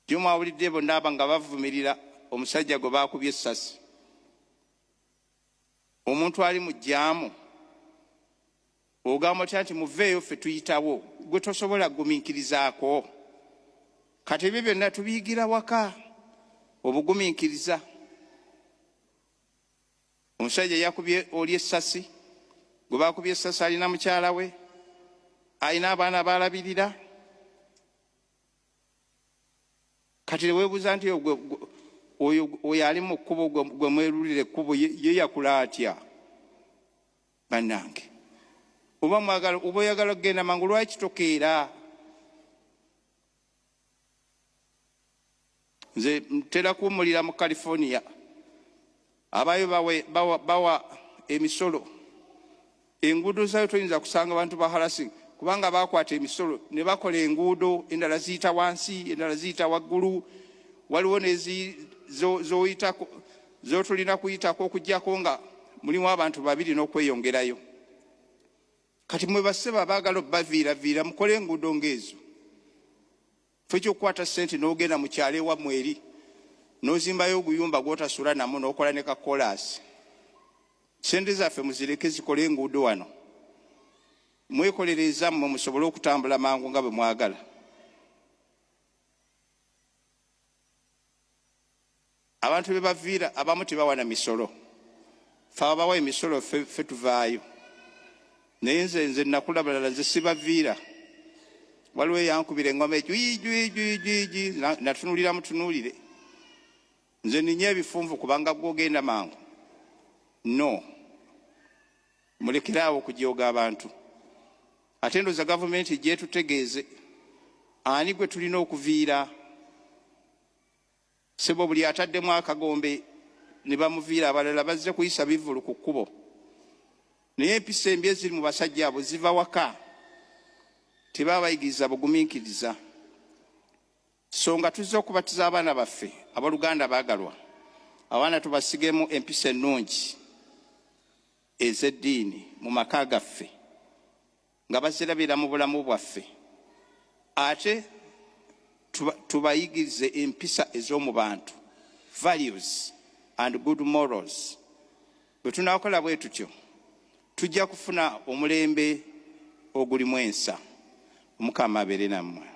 gyomwawulidde bonna nga bavumirira omusajja gwe baakubye essasi. Omuntu ali mu jjaamu ogamba otya nti muveeyo ffe tuyitawo, gwe tosobola kugumiikirizaako. Kati ebyo byonna tubiyigira waka obugumiikiriza. Omusajja yakubye oli essasi, gwe baakubye essasi alina mukyala we, alina abaana balabirira. Kati weebuuza nti oyo ali mu kkubo gwe mwerulira ekkubo ye yakula atya? Bannange, oba oyagala okugenda mangu, lwaki tokeera? Nze ntera kuwumulira mu California, abayo bawa emisolo. Enguudo zayo toyinza kusanga bantu ba harassing kubanga bakwata emisolo ne bakola enguudo, endala ziyita wansi, endala ziyita waggulu. Waliwo zotulina kuyitako okujjako nga mulimu abantu babiri n'okweyongerayo. Kati mwe basseba baagala obbaviiraviira mukole enguudo ng'ezo. Ffe ky'okukwata ssente n'ogenda mu kyalo ewammwe eri n'ozimbayo oguyumba gw'otasula namu n'okola ne kakoolaasi. Ssente zaffe muzireke zikole enguudo wano. Mwekolereza mmwe musobole okutambula mangu nga bwe mwagala. Abantu be baviira abamu tebawana misolo. Ffe abawa emisolo ffe tuvaayo. Naye nze nakula balala nze sibaviira. Waliwo eyankubira engoma ekyo jwi natunulira mutunuulire. Nze ninnya ebifunvu kubanga gwogenda mangu. No. Mulekeraawo okujooga abantu. Ate ndowooza gavumenti gyetutegeeze ani gwe tulina okuviira. Sebo buli ataddemu akagombe ne bamuviira, abalala bazze kuyisa bivulu ku kkubo. Naye empisa embi eziri mu basajja abo ziva waka. Tebaba bayigiriza bugumiikiriza. So nga tuzze okubatiza abaana baffe abooluganda baagalwa, abaana tubasigemu empisa ennungi ez'eddiini mu maka gaffe nga bazirabira mu bulamu bwaffe. Ate tubayigirize empisa ez'omu bantu, values and good morals. Bwe tunaakola bwe tutyo tujja kufuna omulembe ogulimu ensa. Omukama abeere nammwe.